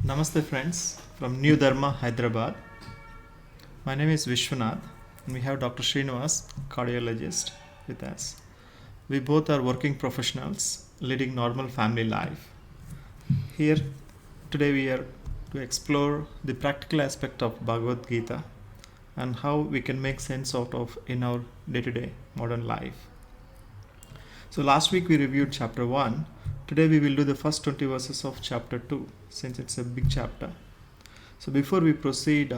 Namaste friends from New Dharma, Hyderabad. My name is Vishwanath and we have Dr. Srinivas, cardiologist with us. We both are working professionals leading normal family life. Here today we are to explore the practical aspect of Bhagavad Gita and how we can make sense out of in our day-to-day modern life. So last week we reviewed chapter 1. Today we will do the first 20 verses of chapter 2 since it's a big chapter. So before we proceed,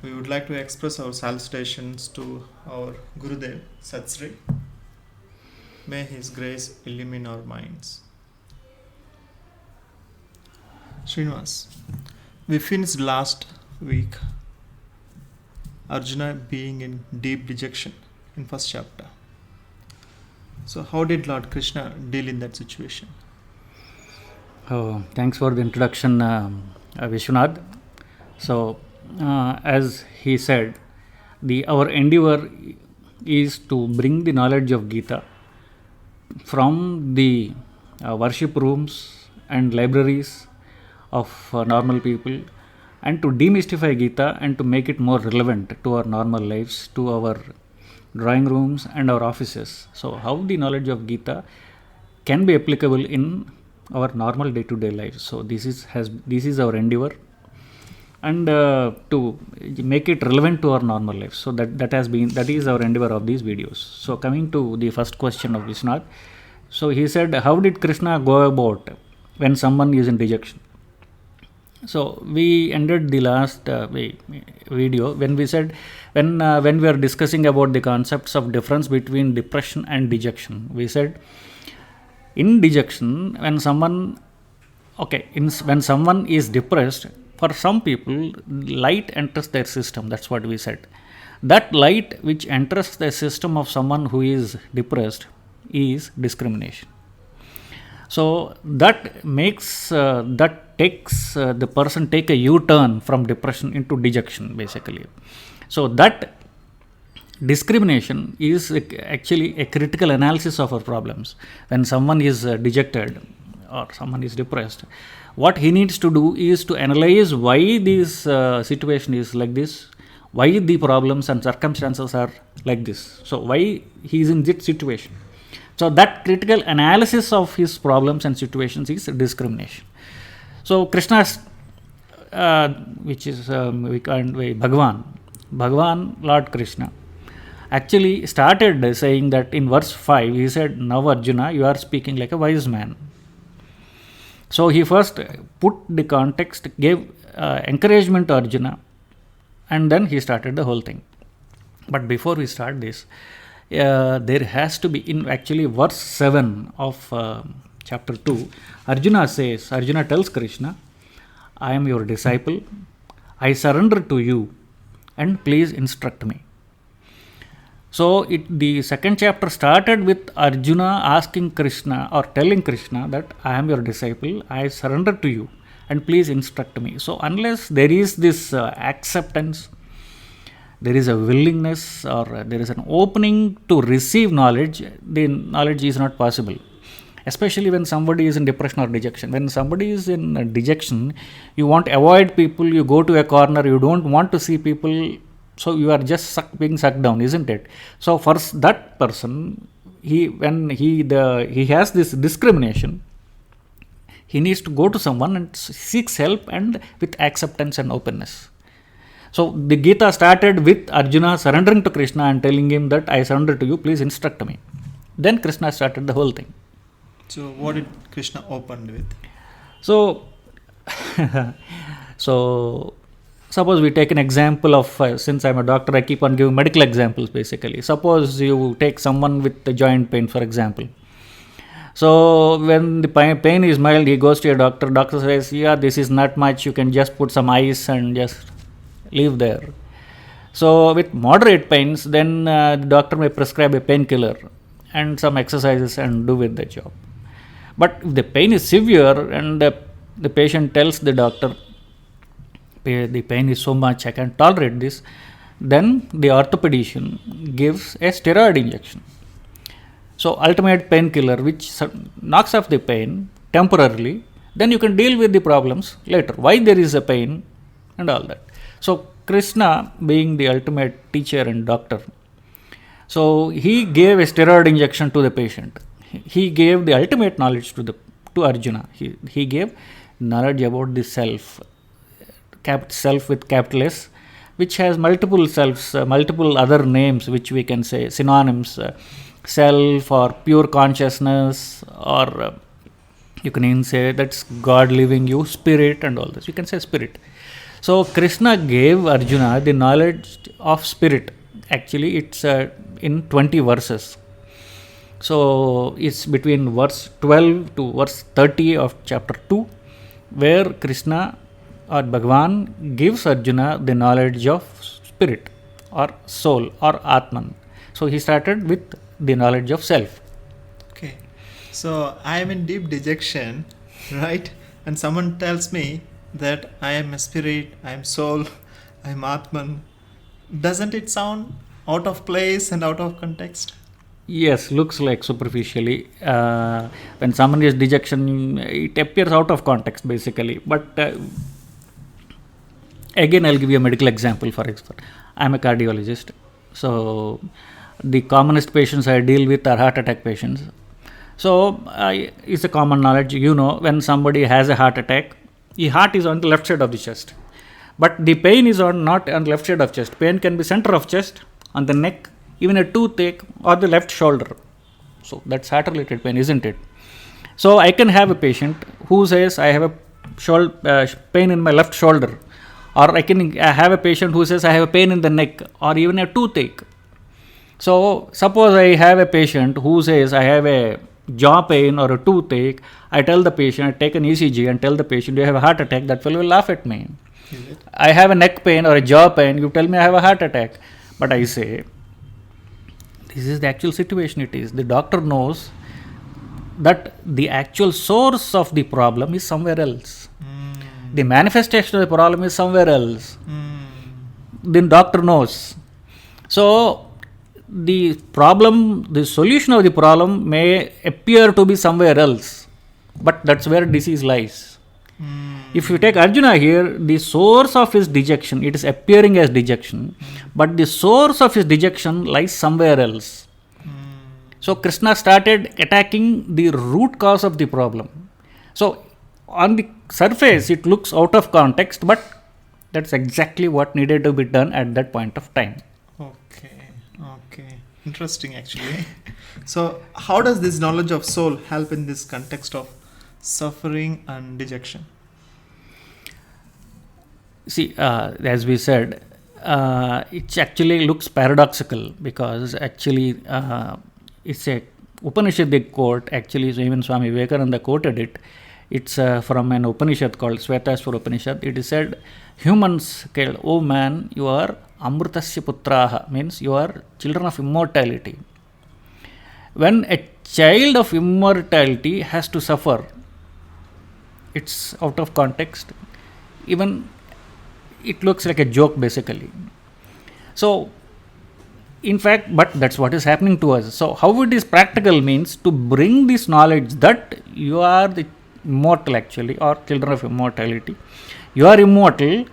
we would like to express our salutations to our Gurudev Satsri. May his grace illumine our minds. Srinivas, we finished last week Arjuna being in deep dejection in first chapter. So how did Lord Krishna deal in that situation? Oh, thanks for the introduction, Vishwanath. So, as he said, our endeavor is to bring the knowledge of Gita from the worship rooms and libraries of normal people and to demystify Gita and to make it more relevant to our normal lives, to our drawing rooms and our offices. So how the knowledge of Gita can be applicable in our normal day-to-day lives. So this is our endeavor, and to make it relevant to our normal lives. So that is our endeavor of these videos. So coming to the first question of Vishwanath, so he said, how did Krishna go about when someone is in dejection? So we ended the last video when we said when we are discussing about the concepts of difference between depression and dejection. We said in dejection, when someone is depressed, for some people light enters their system. That's what we said. That light which enters the system of someone who is depressed is discrimination. So that makes takes the person take a U-turn from depression into dejection, basically. So that discrimination is actually a critical analysis of our problems. When someone is dejected or someone is depressed, what he needs to do is to analyze why this situation is like this, why the problems and circumstances are like this. So why he is in this situation. So that critical analysis of his problems and situations is discrimination. So Krishna's, which is Bhagavan, Lord Krishna, actually started saying that in verse 5, he said, now Arjuna, you are speaking like a wise man. So he first put the context, gave encouragement to Arjuna, and then he started the whole thing. But before we start this, there has to be, in actually verse 7 of chapter 2, Arjuna tells Krishna, I am your disciple, I surrender to you, and please instruct me. So the second chapter started with Arjuna asking Krishna or telling Krishna that I am your disciple, I surrender to you, and please instruct me. So unless there is this acceptance, there is a willingness or there is an opening to receive knowledge, the knowledge is not possible. Especially when somebody is in depression or dejection. When somebody is in dejection, you want to avoid people, you go to a corner, you don't want to see people, so you are just being sucked down, isn't it? So for that person, when he has this discrimination, he needs to go to someone and seeks help and with acceptance and openness. So the Gita started with Arjuna surrendering to Krishna and telling him that I surrender to you, please instruct me. Then Krishna started the whole thing. So what did Krishna open with? So suppose we take an example of, since I'm a doctor, I keep on giving medical examples basically. Suppose you take someone with the joint pain, for example. So when the pain is mild, he goes to a doctor. Doctor says, yeah, this is not much. You can just put some ice and just leave there. So with moderate pains, then the doctor may prescribe a painkiller and some exercises and do with the job. But if the pain is severe and the patient tells the doctor, the pain is so much, I can tolerate this, then the orthopedician gives a steroid injection. So ultimate painkiller which knocks off the pain temporarily, then you can deal with the problems later. Why there is a pain and all that. So Krishna, being the ultimate teacher and doctor, so he gave a steroid injection to the patient. He gave the ultimate knowledge to Arjuna. He gave knowledge about the self, self with capital S, which has multiple selves, multiple other names which we can say synonyms, self or pure consciousness, or you can even say that's God living you, spirit, and all this. You can say spirit. So Krishna gave Arjuna the knowledge of spirit. Actually, it's in 20 verses. So it's between verse 12 to verse 30 of chapter 2, where Krishna or Bhagavan gives Arjuna the knowledge of spirit or soul or Atman. So he started with the knowledge of self. Okay. So I am in deep dejection, right? And someone tells me that I am a spirit, I am soul, I am Atman. Doesn't it sound out of place and out of context? Yes, looks like superficially. When someone is dejection, it appears out of context basically. But again, I'll give you a medical example. For example, I'm a cardiologist. So the commonest patients I deal with are heart attack patients. So it's a common knowledge, when somebody has a heart attack, the heart is on the left side of the chest. But the pain is not on the left side of chest. Pain can be center of chest, on the neck, even a toothache, or the left shoulder. So that's heart related pain, isn't it? So I can have a patient who says I have a pain in my left shoulder, or I can have a patient who says I have a pain in the neck, or even a toothache. So suppose I have a patient who says I have a jaw pain or a toothache. I tell the patient, I take an ECG and tell the patient, do you have a heart attack? That fellow will laugh at me. I have a neck pain or a jaw pain, you tell me I have a heart attack. But I say, this is the actual situation it is. The doctor knows that the actual source of the problem is somewhere else. The manifestation of the problem is somewhere else. The doctor knows. So the solution of the problem may appear to be somewhere else, but that's where disease lies. If you take Arjuna here, the source of his dejection, it is appearing as dejection, but the source of his dejection lies somewhere else. So Krishna started attacking the root cause of the problem. So on the surface, it looks out of context, but that's exactly what needed to be done at that point of time. Okay. Interesting, actually. So how does this knowledge of soul help in this context of suffering and dejection? See, as we said, it actually looks paradoxical, because actually it's a Upanishadic quote. Actually, so even Swami Vivekananda quoted it. It's from an Upanishad called Svetaswara Upanishad. It is said, humans, oh man, you are Amrutasya Putraha, means you are children of immortality. When a child of immortality has to suffer, it's out of context. Even it looks like a joke basically. So in fact, but that's what is happening to us. So how it is practical means to bring this knowledge that you are the immortal actually, or children of immortality. You are immortal,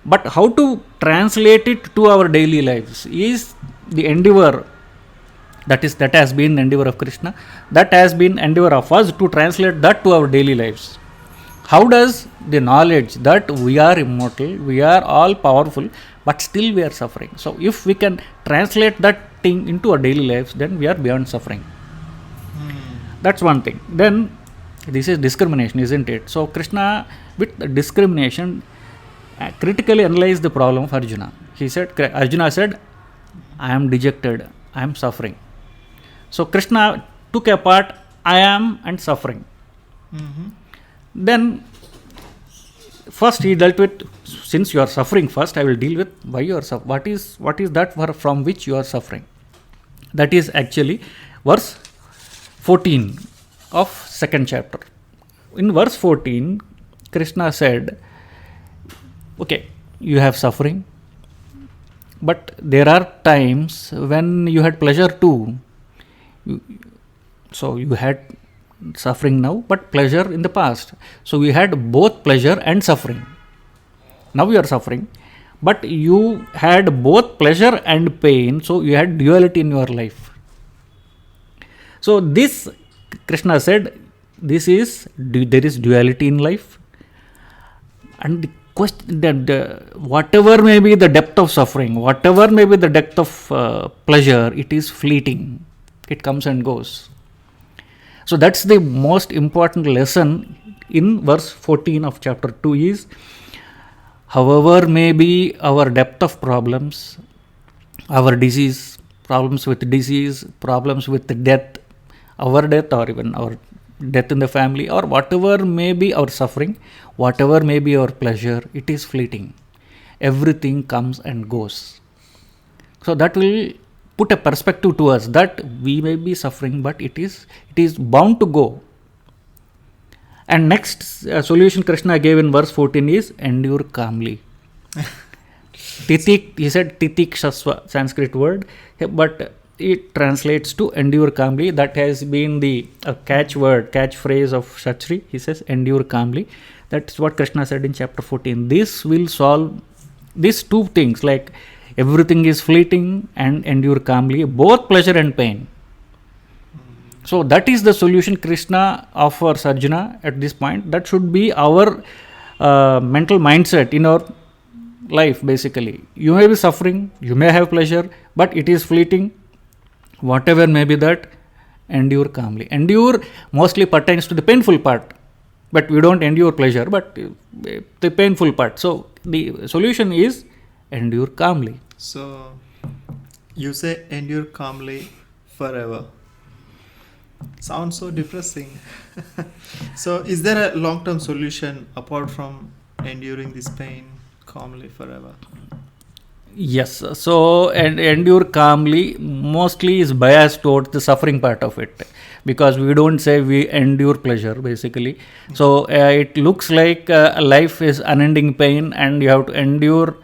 but how to translate it to our daily lives is the endeavor. That has been the endeavor of Krishna. That has been endeavor of us to translate that to our daily lives. How does the knowledge that we are immortal, we are all powerful, but still we are suffering. So if we can translate that thing into our daily lives, then we are beyond suffering. That's one thing. Then this is discrimination, isn't it? So Krishna, with discrimination, critically analyzed the problem of Arjuna. Arjuna said, I am dejected, I am suffering. So Krishna took apart I am and suffering. Then first he dealt with, since you are suffering, first I will deal with why you are suffering. What is that from which you are suffering? That is actually verse 14 of second chapter. In verse 14, Krishna said, okay, you have suffering, but there are times when you had pleasure too. So you had suffering now, but pleasure in the past. So we had both pleasure and suffering. Now you are suffering, but you had both pleasure and pain, so you had duality in your life. So this, Krishna said, there is duality in life, and the question that whatever may be the depth of suffering, whatever may be the depth of pleasure, it is fleeting. It comes and goes. So that's the most important lesson in verse 14 of chapter 2 is, however may be our depth of problems, our disease, problems with disease, problems with death, our death or even our death in the family, or whatever may be our suffering, whatever may be our pleasure, it is fleeting. Everything comes and goes. So that will put a perspective to us that we may be suffering, but it is bound to go. And next solution Krishna gave in verse 14 is endure calmly. Titik, he said titikshasva, Sanskrit word, but it translates to endure calmly. That has been the catchphrase of Shachri. He says endure calmly. That's what Krishna said in chapter 14. This will solve these two things, like everything is fleeting and endure calmly, both pleasure and pain. So that is the solution Krishna offers Arjuna at this point. That should be our mental mindset in our life basically. You may be suffering, you may have pleasure, but it is fleeting. Whatever may be that, endure calmly. Endure mostly pertains to the painful part, but we don't endure pleasure, but the painful part. So the solution is endure calmly. So you say endure calmly forever. Sounds so depressing. So is there a long-term solution apart from enduring this pain calmly forever? Yes, so and endure calmly mostly is biased towards the suffering part of it, because we don't say we endure pleasure basically. So it looks like life is unending pain and you have to endure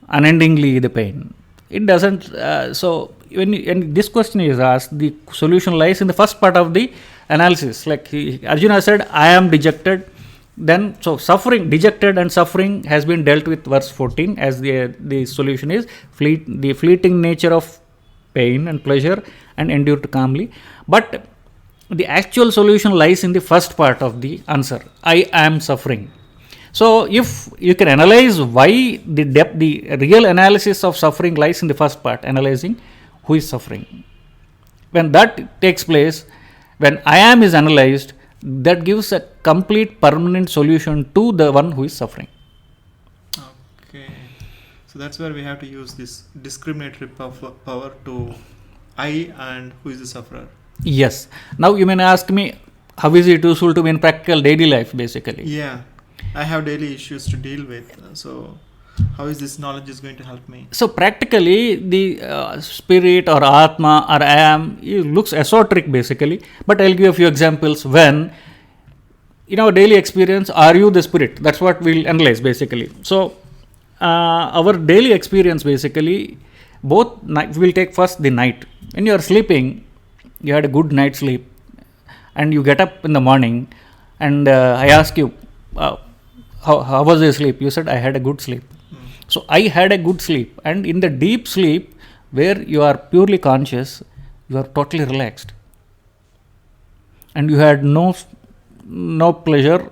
unendingly the pain. It doesn't. So when this question is asked, the solution lies in the first part of the analysis. Like Arjuna said, I am dejected. Then, so suffering, dejected and suffering has been dealt with verse 14 as the solution is the fleeting nature of pain and pleasure and endured calmly. But the actual solution lies in the first part of the answer. I am suffering. So if you can analyze why the real analysis of suffering lies in the first part, analyzing who is suffering. When that takes place, when I am is analyzed, that gives a complete permanent solution to the one who is suffering. Okay. So that's where we have to use this discriminatory power to I and who is the sufferer. Yes. Now you may ask me, how is it useful to me in practical daily life basically? Yeah. I have daily issues to deal with. So how is this knowledge is going to help me? So practically the spirit or Atma or I am, it looks esoteric basically, but I'll give a few examples. When in our daily experience, are you the spirit? That's what we'll analyze basically. So our daily experience basically, we'll take first the night. When you are sleeping, you had a good night's sleep and you get up in the morning and I ask you, how was your sleep? You said, I had a good sleep. So I had a good sleep, and in the deep sleep where you are purely conscious, you are totally relaxed and you had no pleasure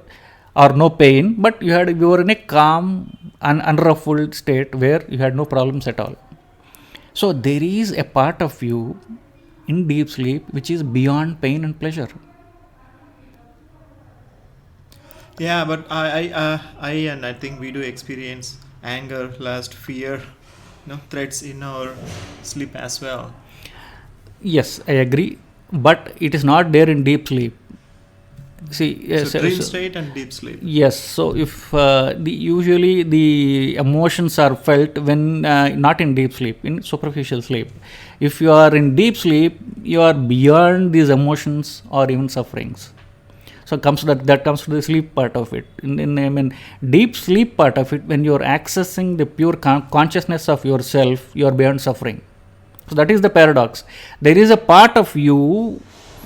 or no pain, but you were in a calm and unruffled state where you had no problems at all. So there is a part of you in deep sleep which is beyond pain and pleasure. Yeah, but I think we do experience anger, lust, fear, threats in our sleep as well. Yes, I agree, but it is not there in deep sleep. See, so dream state and deep sleep. Yes, so if usually the emotions are felt when not in deep sleep, in superficial sleep. If you are in deep sleep, you are beyond these emotions or even sufferings. So that comes to the sleep part of it. In deep sleep part of it, when you are accessing the pure consciousness of yourself, you are beyond suffering. So that is the paradox. There is a part of you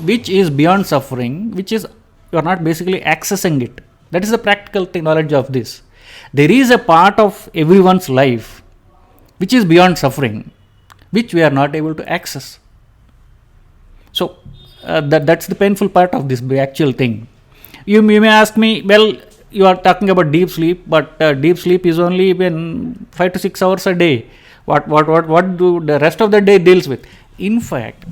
which is beyond suffering, which is you are not basically accessing it. That is the practical knowledge of this. There is a part of everyone's life which is beyond suffering, which we are not able to access. So that's the painful part of this actual thing. You may ask me, well, you are talking about deep sleep, but deep sleep is only when 5 to 6 hours a day. What do the rest of the day deals with? In fact,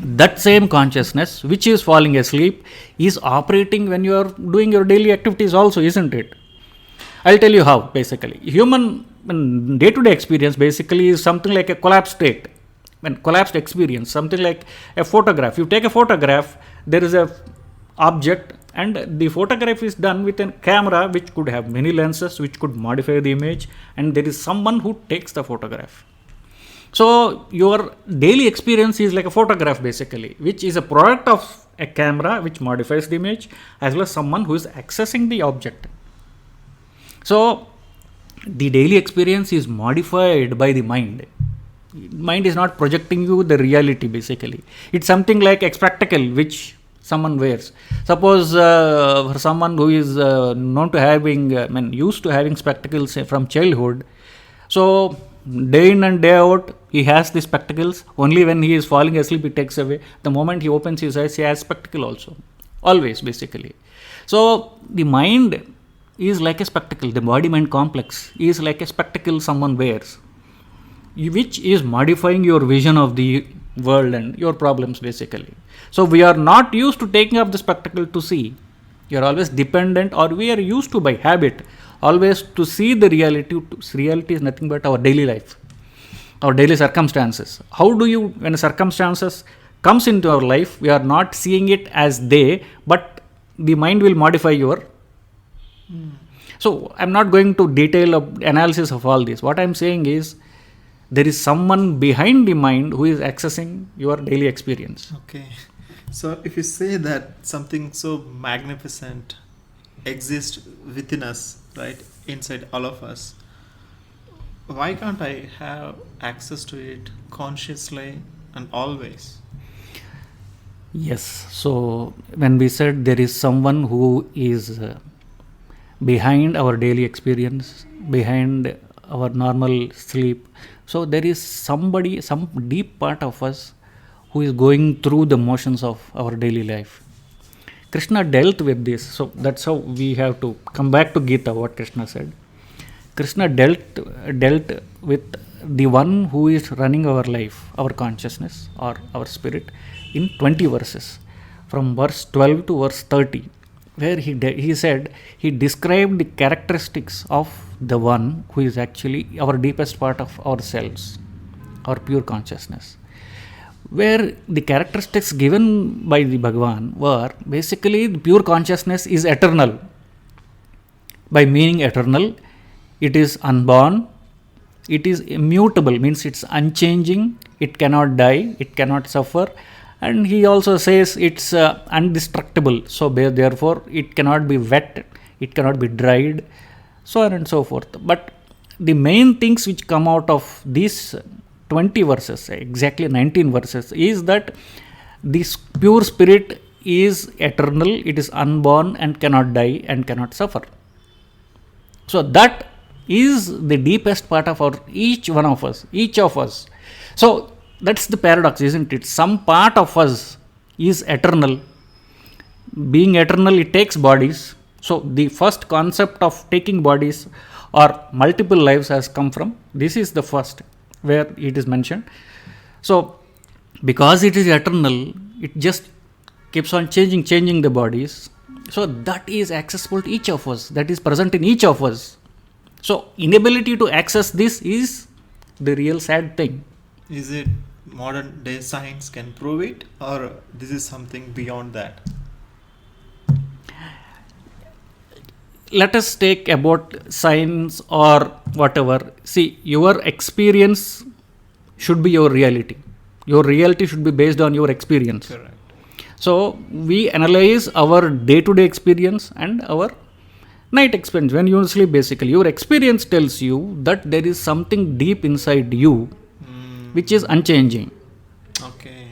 that same consciousness which is falling asleep is operating when you are doing your daily activities also, isn't it? I'll tell you how. Basically, human day-to-day experience basically is something like a collapsed state. When collapsed experience, something like a photograph. You take a photograph, there is a object, and the photograph is done with a camera which could have many lenses, which could modify the image, and there is someone who takes the photograph. So your daily experience is like a photograph basically, which is a product of a camera which modifies the image, as well as someone who is accessing the object. So the daily experience is modified by the mind. Mind is not projecting you the reality basically. It's something like a spectacle which someone wears. Suppose for someone who is known to having, used to having spectacles from childhood, so day in and day out he has the spectacles. Only when he is falling asleep he takes away. The moment he opens his eyes he has spectacle also. Always basically. So the mind is like a spectacle. The body-mind complex is like a spectacle someone wears, which is modifying your vision of the world and your problems basically. So we are not used to taking up the spectacle to see. You are always dependent, or we are used to by habit always to see the reality. Reality is nothing but our daily life, our daily circumstances. How do you, when circumstances comes into our life, we are not seeing it as they, but the mind will modify your. So I'm not going to detail analysis of all this. What I'm saying is, there is someone behind the mind who is accessing your daily experience. Okay. So if you say that something so magnificent exists within us, right, inside all of us, why can't I have access to it consciously and always? Yes. So when we said there is someone who is behind our daily experience, behind our normal sleep, so there is somebody, some deep part of us who is going through the motions of our daily life. Krishna dealt with this. So that's how we have to come back to Gita, what Krishna said. Krishna dealt with the one who is running our life, our consciousness or our spirit, in 20 verses, from verse 12 to verse 30, where he said, he described the characteristics of the one who is actually our deepest part of ourselves, our pure consciousness, where the characteristics given by the Bhagavan were basically the pure consciousness is eternal. By meaning eternal, it is unborn, it is immutable, means it's unchanging, it cannot die, it cannot suffer, and he also says it's indestructible. So therefore it cannot be wet, it cannot be dried, so on and so forth. But the main things which come out of these 20 verses, exactly 19 verses, is that this pure spirit is eternal, it is unborn and cannot die and cannot suffer. So that is the deepest part of each of us. So that's the paradox, isn't it? Some part of us is eternal. Being eternal, it takes bodies. So the first concept of taking bodies or multiple lives has come from, this is the first where it is mentioned. So because it is eternal, it just keeps on changing the bodies. So that is accessible to each of us, that is present in each of us. So inability to access this is the real sad thing. Is it modern day science can prove it, or this is something beyond that? Let us take about science or whatever. See, your experience should be your reality. Your reality should be based on your experience. Correct. So we analyze our day-to-day experience and our night experience. When you sleep, basically, your experience tells you that there is something deep inside you which is unchanging. Okay.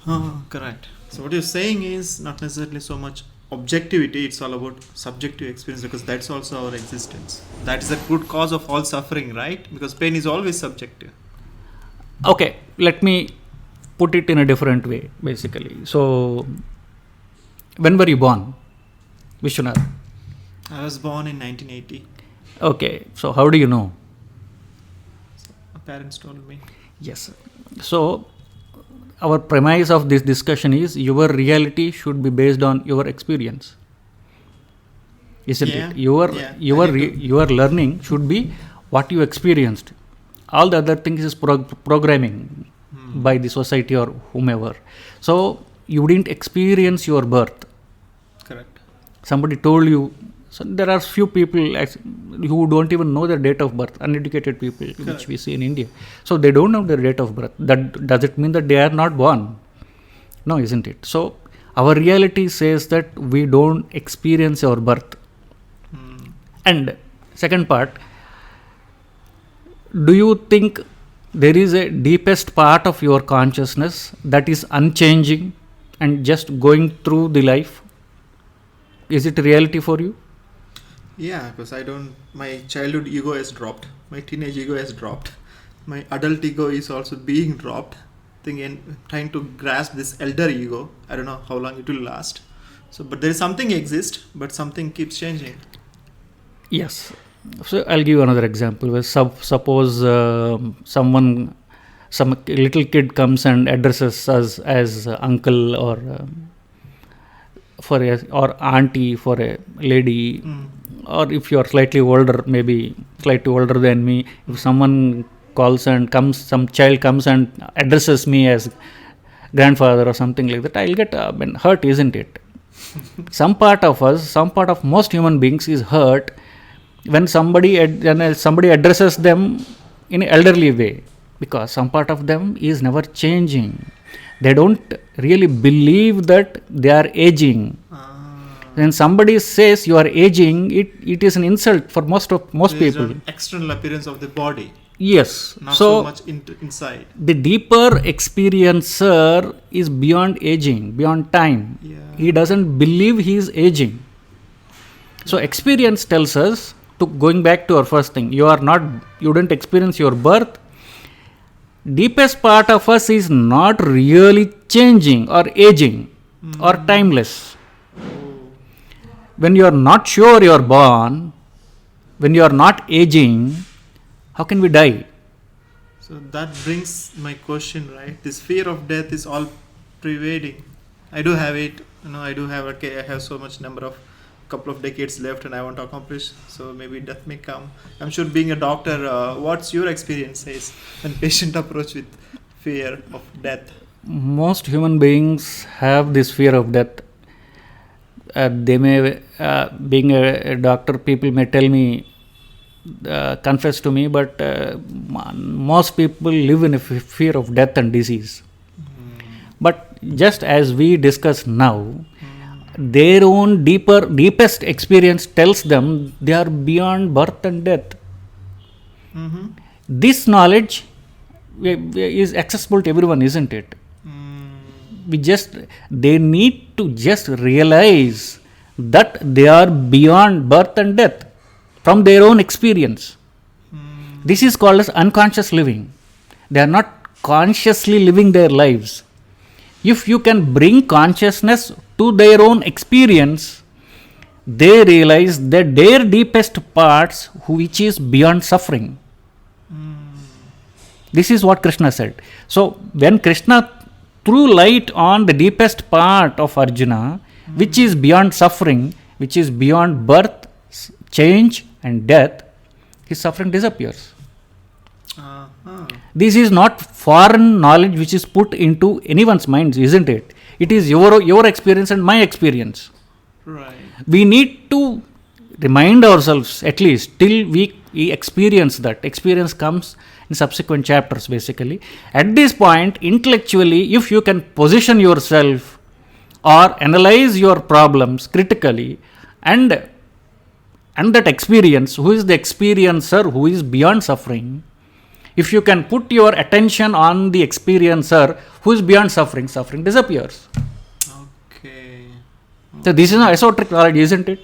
Oh, correct. So what you're saying is not necessarily so much objectivity, it's all about subjective experience, because that's also our existence. That is the root cause of all suffering, right? Because pain is always subjective. Okay, let me put it in a different way, basically. So, when were you born, Vishwanath? I was born in 1980. Okay, so how do you know? My parents told me. Yes. So, our premise of this discussion is your reality should be based on your experience, isn't Yeah, it? yeah, I need to- Your learning should be what you experienced. All the other things is programming by the society or whomever. So you didn't experience your birth. Correct. Somebody told you. So there are few people who don't even know their date of birth, uneducated people, which we see in India. So they don't know their date of birth. That does it mean that they are not born? No, isn't it? So our reality says that we don't experience our birth. And second part, do you think there is a deepest part of your consciousness that is unchanging and just going through the life? Is it reality for you? Yeah, because my childhood ego has dropped, my teenage ego has dropped, my adult ego is also being dropped. Trying to grasp this elder ego. I don't know how long it will last. So, but there is something exists, but something keeps changing. Yes. So I'll give you another example. Where suppose some little kid comes and addresses us as uncle or or auntie for a lady, or if you are slightly older, maybe slightly older than me, if someone some child comes and addresses me as grandfather or something like that, I'll get hurt, isn't it? Some part of most human beings is hurt when somebody addresses them in an elderly way, because some part of them is never changing. They don't really believe that they are aging. When somebody says you are aging, it is an insult for most Based people. on external appearance of the body, Yes. not so much inside. The deeper experiencer is beyond aging, beyond time. Yeah. He doesn't believe he is aging. So experience tells us, going back to our first thing, you didn't experience your birth. Deepest part of us is not really changing or aging or timeless. When you are not sure you are born, when you are not aging, how can we die? So that brings my question, right? This fear of death is all pervading. I do have it. I have so much couple of decades left, and I want to accomplish. So maybe death may come. I'm sure, being a doctor, what's your experience says when patient approach with fear of death? Most human beings have this fear of death. They may, being a doctor, people may tell me, confess to me, but most people live in a fear of death and disease. But just as we discussed now, their own deepest experience tells them they are beyond birth and death. This knowledge is accessible to everyone, isn't it? They need to just realize that they are beyond birth and death from their own experience. This is called as unconscious living. They are not consciously living their lives. If you can bring consciousness to their own experience, they realize that their deepest parts, which is beyond suffering. This is what Krishna said. So when Krishna threw light on the deepest part of Arjuna, which is beyond suffering, which is beyond birth, change and death, his suffering disappears. This is not foreign knowledge which is put into anyone's minds, isn't it? It is your experience and my experience. Right. We need to remind ourselves, at least till we experience that. Experience comes in subsequent chapters, basically. At this point, intellectually, if you can position yourself or analyze your problems critically, and that experience, who is the experiencer who is beyond suffering, If you can put your attention on the experiencer who is beyond suffering, suffering disappears. Okay. So this is an esoteric knowledge, isn't it?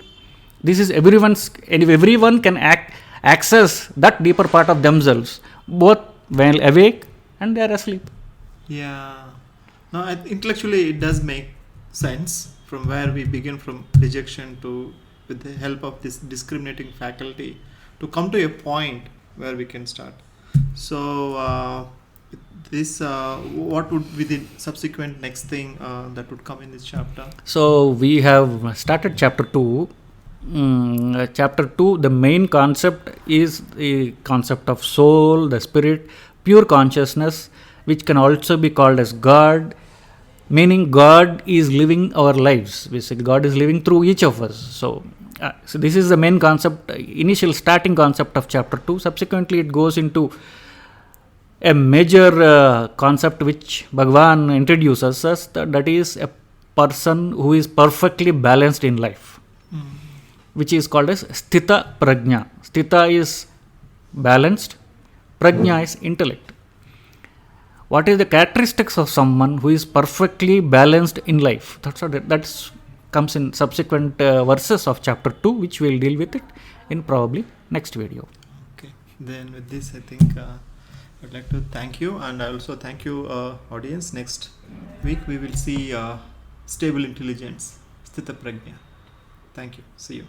This is everyone's, and if everyone can access that deeper part of themselves, both while awake and they are asleep. Yeah. No, intellectually it does make sense from where we begin from rejection to, with the help of this discriminating faculty, to come to a point where we can start. So what would be the subsequent next thing that would come in this chapter? So we have started chapter 2. Chapter 2, the main concept is the concept of soul, the spirit, pure consciousness, which can also be called as God, meaning God is living our lives. We say God is living through each of us. So this is the main concept, initial starting concept of chapter 2. Subsequently, it goes into a major concept which Bhagavan introduces us, that is a person who is perfectly balanced in life, which is called as Sthita Prajna. Sthita is balanced, Prajna is intellect. What is the characteristics of someone who is perfectly balanced in life? That comes in subsequent verses of chapter 2, which we will deal with it in probably next video. Okay, then with this I think I'd like to thank you, and I also thank you audience. Next week we will see stable intelligence, Sthita Prajna. Thank you. See you.